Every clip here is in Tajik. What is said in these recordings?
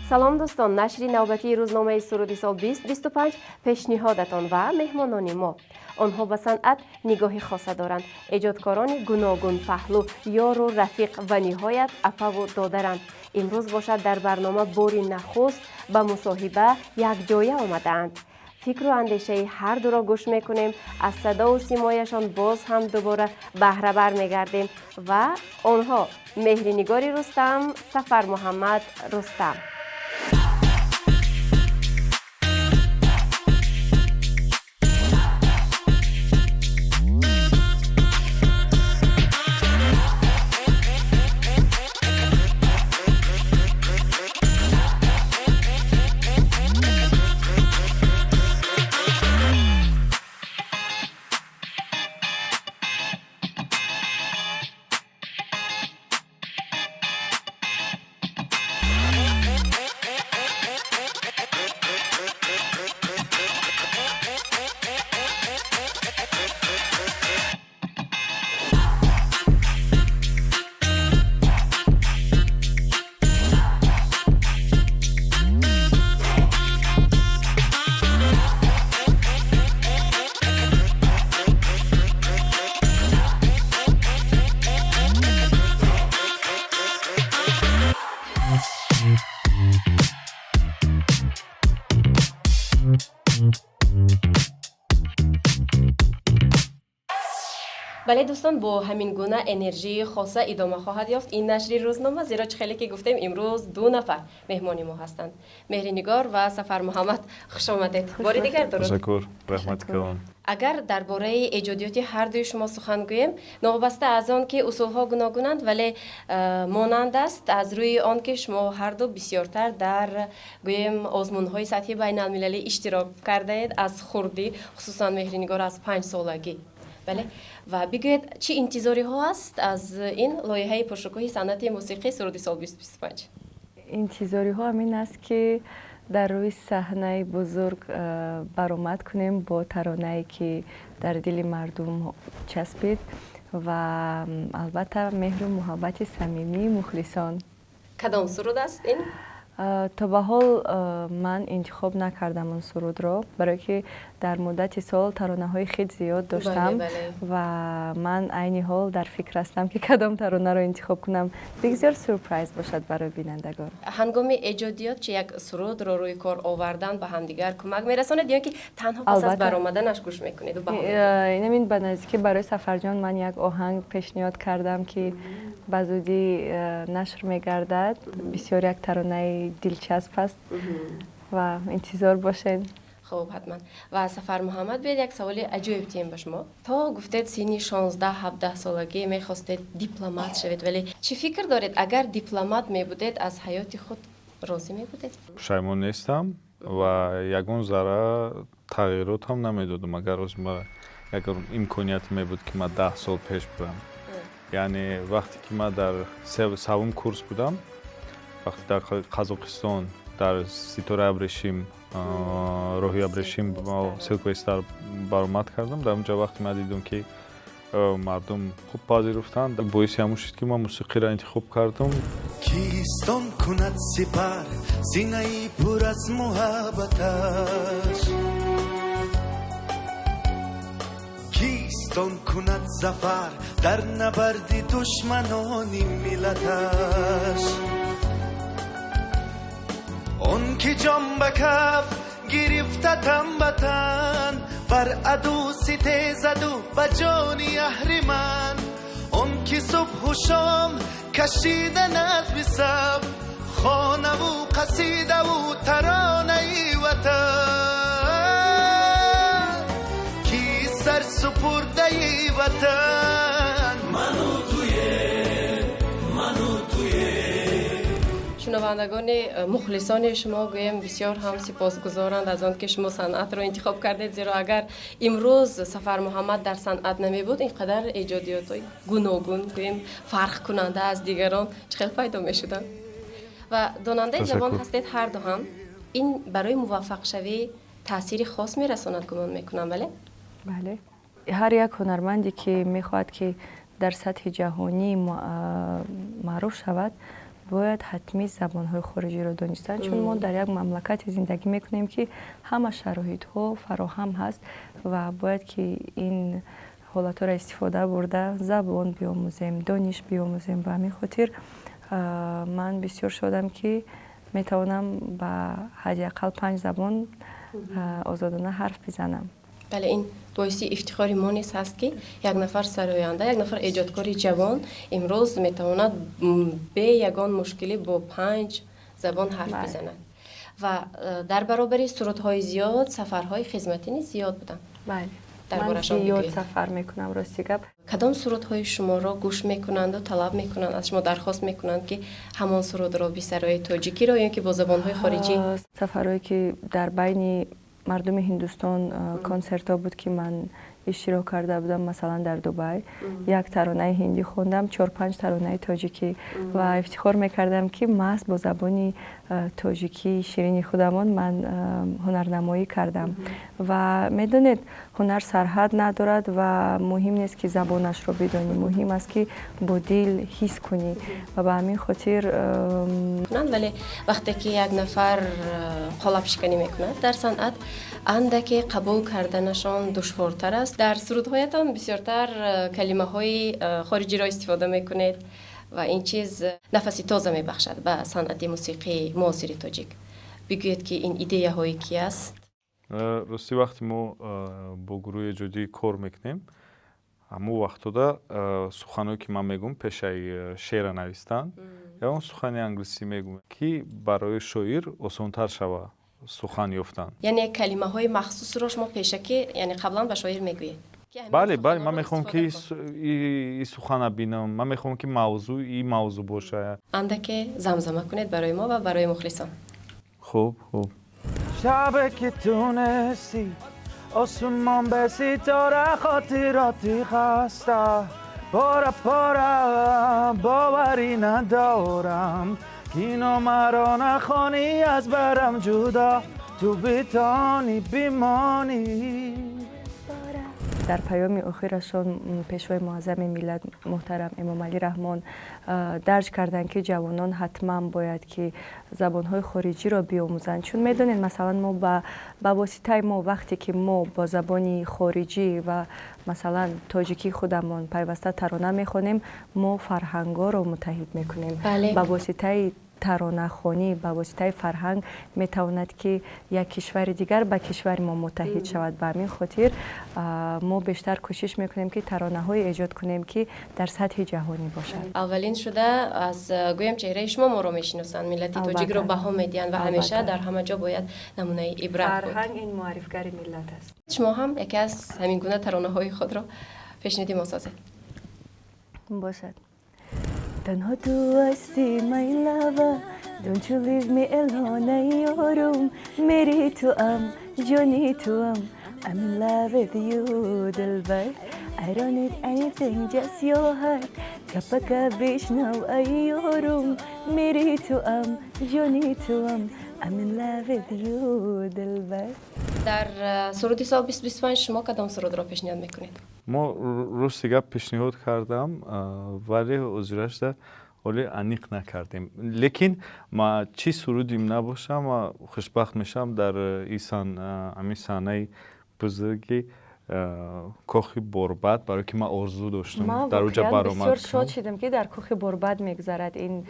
салом дӯстон, нашри навбатии рӯзномаи суруди сол 2025 пешниҳодатон ва меҳмонони мо. онҳо ба санъат нигоҳи хоса доранд. эҷодкорони гуногун паҳлӯ, ёру рафиқ ва ниҳоят апаву додаранд. имрӯз бошад дар барнома бори нахуст ба мусоҳиба якҷоя омадаанд. фикру андешаи ҳардуро гӯш мекунем, аз садову симояшон боз ҳам дубора баҳрабар мегардем ва онҳо меҳринигори Рустам, Сафар Муҳаммад Рустам. бале дӯстон, бо ҳамин гуна энержии хоса идома хоҳад ёфт ин нашри рӯзнома, зеро чӣ хеле ки гуфтем имрӯз ду нафар меҳмони мо ҳастанд. меҳринигор ва Сафар Муҳаммад, хуш омадед. бори дигар дуруд. Ташаккур, раҳмат калон. агар дар бораи эҷодиёти ҳардуи шумо сухан гӯем, новобаста аз он ки усулҳо гуногунанд, вале монанд аст аз рӯи он ки шумо ҳарду бисёртар дар гӯем озмунҳои сатҳи байналмилалӣ иштирок кардаед аз хурдӣ, хусусан меҳринигор аз 5 солагӣ. бале, ва бигӯед чӣ интизориҳо аст аз ин лоиҳаи пуршукӯҳи санъати мусиқии суруди сол 2025? интизориҳо ин аст ки дар рӯи саҳнаи бузург баромад кунем бо таронае ки дар дили мардум часпид ва албатта меҳру муҳаббати самимии мухлисон. кадом суруд аст ин? то ба ҳол ман интихоб накардам он сурудро, барое ки дар муддати сол таронаҳои хеле зиёд доштам ва ман айни ҳол дар фикр ҳастам ки кадом таронаро интихоб кунам. бигзёр сурпрайз бошад барои бинандагон. ҳангоми эҷодиёт чӣ як сурудро рӯи кор овардан ба ҳамдигар кӯмак мерасонед ё ки танҳо пас аз баромаданаш гӯш мекунед? инамин ба наздикӣ барои Сафарҷон ман як оҳанг пешниҳод кардам ки ба зудӣ нашр мегардад. бисёр як таронаи дилчасп аст ва интизор бошед. хуб, ҳатман. ва Сафар Муҳаммад, биед як саволи аҷоиб тием ба шумо. То гуфтед синни 16-17 солагӣ мехостед дипломат шавед, вале чӣ фикр доред, агар дипломат мебудед, аз ҳаёти худ розӣ мебудед? Пушаймон нестам ва ягон зарра тағйирот ҳам намедодам, агар як имконият мебуд ки ман 10 сол пеш бурам. яъне вақте ки ман дар савум курс будам, вақте дар Қазоқистон дар Ситораи Абрешим роҳи Абрешим Силквестар баромад кардам. дар онҷа вақте ман дидам ки мардум хуб пазируфтанд, боиси ҳамон шуд ки ман мусиқиро интихоб кардам. кистон кунад сипар синаи пур аз муҳаббаташ, кистон кунад зафар дар набарди душманони миллаташ. он ки ҷон ба каф гирифта тан ба тан, бар аду ситезаду ба ҷони аҳриман, он ки субҳу шом кашида назми сабр, хонаву қасидаву таронаи ватан, ки сарсупурдаи ватан. ману туе шунавандагони мухлисони шумо гӯем бисёр ҳам сипосгузоранд аз он ки шумо санъатро интихоб кардед, зеро агар имрӯз Сафар Муҳаммад дар санъат намебуд, ин қадар эҷодиётҳои гуногун гӯем фарқкунанда аз дигарон чӣ хел пайдо мешуданд. ва донандаи ҷавон ҳастед ҳарду ҳам. ин барои муваффақшавӣ таъсири хос мерасонад гумон мекунам, бале? бале, ҳар як ҳунарманде ки мехоҳад ки дар сатҳи ҷаҳонӣ маъруф шавад, باید حتمی زبان‌های خارجی را دانستن، چون ما در یک مملکتی زندگی میکنیم که همه شرایط‌ها فراهم هست و باید که این حالت‌ها را استفاده برده زبان بیاموزیم، دانش بیاموزیم. به همین خاطر من بسیار شدم که میتوانم با حداقل 5 زبان آزادانه حرف بزنم. بله، این باعث افتخار ما نیست هست که یک نفر سرآینده، یک نفر ایجادکاری جوان امروز میتواند به یگان مشکلی با 5 زبان حرف بزند و در برابر سرودهای زیاد سفرهای خدمتی نیز زیاد بودن. بله، من درباره‌شان زیاد بگویید. سفر میکنم. راستی گپ، کدام سرودهای شما را گوش میکنند و طلب میکنند، از شما درخواست میکنند که همان سرود را به سرای تاجیکی را یا که با زبانهای خارجی؟ سفرهایی که در بین مردم هندوستان کنسرت ها بود که من اشتراک کرده بودم. مثلا در دبی یک ترانه هندی خوندم، 4-5 ترانه تاجیکی و افتخار میکردم که محض با زبان تاجیکی شیرین خودمان من هنرنمایی کردم. و میدونید هنر سرحد ندارد و مهم نیست که زبانش رو بدانی، مهم است که با دل حس کنی و به همین خاطر ولی وقتی که یک نفر قالب شکنی میکند در صنعت، اندکی قبول کردنشان دشوارتر است. در سرودهایتان بسیارتر کلمه های خارجی را استفاده میکنید و این چیز نفسی تازه میبخشد به صنعت موسیقی معاصر تاجیک. بگویید که این ایده هایی کی است؟ راستی وقتی ما با گروه جدی کار میکنیم، همون وقتا سخنایی که من میگم پیشای شعر نویستن یا اون سخنی انگلیسی میگم که برای شاعر آسان‌تر شود سخن یافتن. یعنی کلمه های مخصوص را شما پیشکی یعنی قبلا به شاعر میگویید؟ بله من میخوام که این سخن ببینم، من میخوام که این موضوع باشه. اندکی زمزمه کنید برای ما و برای مخلصان. خوب شب که تونستی آسمان به ستاره خاطراتی خسته پاره باوری ندارم که اینو مرا نخوانی از برم جدا تو بتانی بیمانی. در پیام آخرشان پیشوای معظم ملت محترم امام علی رحمان درج کردند که جوانان حتما باید که زبانهای خارجی را بیاموزند، چون میدونید مثلا ما با واسطه ما وقتی که ما با زبان خارجی و مثلا تاجیکی خودمون پیوسته ترانه میخونیم، ما فرهنگا رو متحد میکنیم. با واسطه ترانه خوانی، با واسطه فرهنگ میتواند که یک کشور دیگر با کشور ما متحد شود. به همین خاطر ما بیشتر کوشش میکنیم که ترانه های ایجاد کنیم که در سطح جهانی باشد. اولین شده از گویم چهره شما ما رو میشناسند، ملت تاجیک رو بها میدین و همیشه در همه جا باید نمونه عبرت بود. فرهنگ این معرفگر ملت است. شما هم یکی از همین گونه ترانه های خود را پیشنهادی ما سازید. باشد. تنها تو هستی my lover, don't you leave me alone یارم، میری تو ام جانی تو ام، I'm in love with you دلبر، I don't need anything just your heart، کپک بشنو ای یارم، میری تو ام جانی تو ام، I'm in love with you دلبر. در سرودی سال 2025 شما کدام سرود را پیشنهاد میکنید؟ ما روز پیشنهاد کردم ولی حضورش در ولی انیق نکردیم. لیکن ما چی سرودیم نباشم و خوشبخت میشم در این صحنه بزرگی کاخ برباد، برای که من آرزو داشتم در اونجا برآمد. بسیار شاد شدم که در کاخ برباد میگذرد این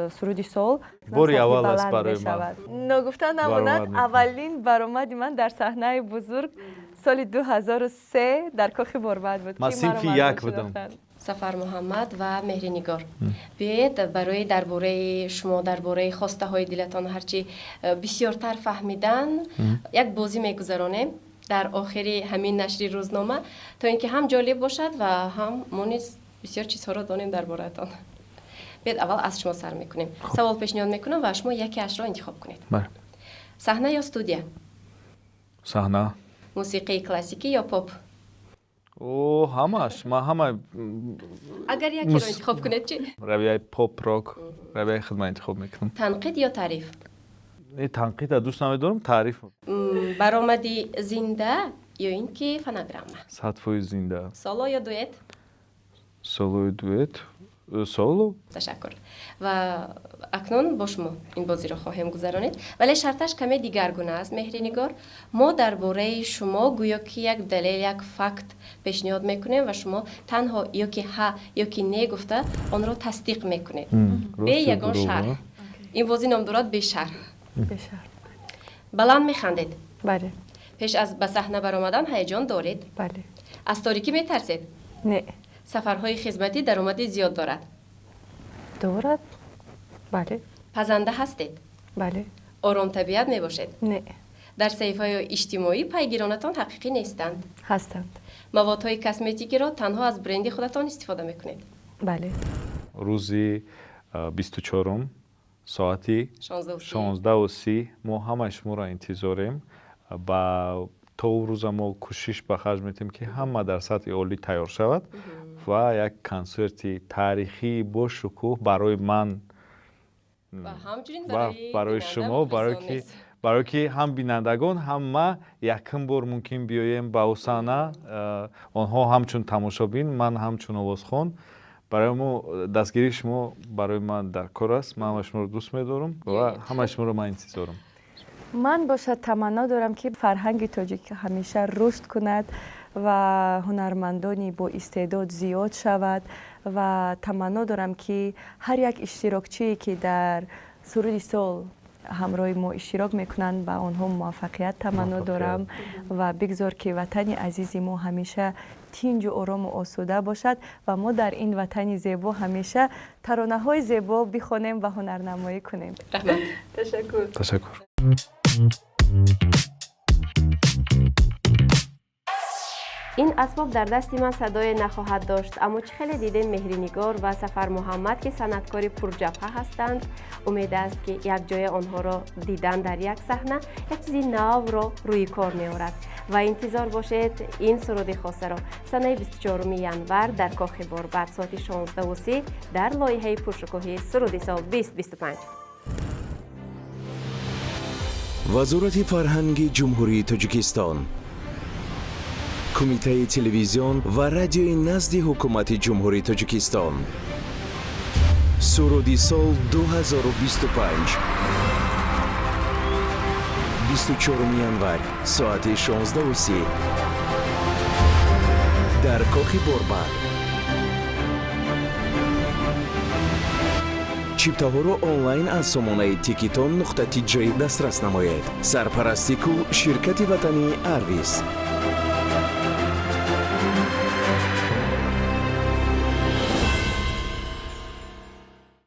سرودی سال. باری اول است برای من. نگفته نماند اولین برآمد من در صحنه بزرگ سال 2003 در کاخ برباد بود. من صنف یک بودم. سفر محمد و مهری نگار، بیایید برای درباره شما، درباره خواسته های دلتان هرچی بسیارتر فهمیدن یک بازی میگذرانیم در آخری همین نشری روزنامه تا اینکه هم جالب باشد و هم ما نیز بسیار چیزها را دانیم درباره‌تان. بیایید اول از شما سر میکنیم. سوال پیشنهاد میکنم و شما یکی اش را انتخاب کنید. صحنه یا استودیو؟ صحنه. موسیقی کلاسیکی یا پاپ؟ همش. ما همه. اگر یکی را انتخاب کنید چی؟ رویه پاپ راک، رویه خود من انتخاب میکنم. تنقید یا تعریف؟ تنقید دوست ندارم، تعریف. برآمدی زنده یا اینکه فنوگرام؟ صدفای زنده. سولو یا دوئت؟ سولو دوئت. соло تشکر و اکنون با شما این بازی را خواهیم گذرانید ولی شرطش کمی دیگرگونه است مهرینگار. ما درباره شما گویا که یک دلیل یک فکت پیشنهاد میکنیم و شما تنها یا که ها یا که نه گفته آن را تصدیق میکنید به یگان شرح. این بازی نام دارد به شرح. بلند میخندید. بله. پیش از به صحنه برآمدن هیجان دارید؟ بله. از تاریکی میترسید؟ نه. سفرهای خدمتی درآمدی زیاد دارد؟ دارد. بله. پزنده هستید؟ بله. آرام طبیعت می باشید؟ نه. در صحیفه‌های اجتماعی پیگیرانتان حقیقی نیستند؟ هستند. موادهای کسمتیکی را تنها از برند خودتان استفاده میکنید؟ بله. روزی 24 ساعتی 16:30 ما همه شما را انتظاریم و تا روز ما کوشش به خرج میتیم که همه در سطح عالی تیار شود و یک کنسرتی تاریخی با شکوه برای من و همچنین برای شما برای که هم بینندگان هم ما یکم بار ممکن بیایم به صحنه آنها همچون تماشابین من همچون آوازخوان برای ما دستگیری شما برای من در کار است. من همه شما رو دوست می‌دارم و همه شما رو من انتظارم. من باشد تمنا دارم که فرهنگ تاجیک همیشه رشد کند و هنرمندانی با استعداد زیاد شود و تمنا دارم که هر یک اشتراکچی که در سرود سال همراه ما اشتراک میکنند به آنها موفقیت تمنا دارم و بگذار که وطن عزیز ما همیشه تنج و آرام و آسوده باشد و ما در این وطن زیبا همیشه ترانه های زیبا بخوانیم و هنرنمایی کنیم. رحمت. تشکر. این اسباب در دست من صدای نخواهد داشت اما چه خیلی دیدیم مهرینگار و سفر محمد که صنعتکاری پرجبهه هستند. امید است که یک جای آنها را دیدن در یک صحنه یک چیزی نو را روی کار می آورد و انتظار باشید این سرود خاصه را سنه 24 ینور در کاخ باربد ساعت 16:30 در لایحه پرشکوهی سرود سال 2025. وزارت فرهنگ جمهوری تاجیکستان، کمیته تلویزیون و رادیوی نزد حکومت جمهوری تاجیکستان، سرود سال 2025 24 ینور ساعت 16:30 در کاخ باربد. چیپتاها را آنلاین از سامانه تیکیتون نقطه تیجی دسترس نماید. سرپرستی کو شرکت وطنی ارویس.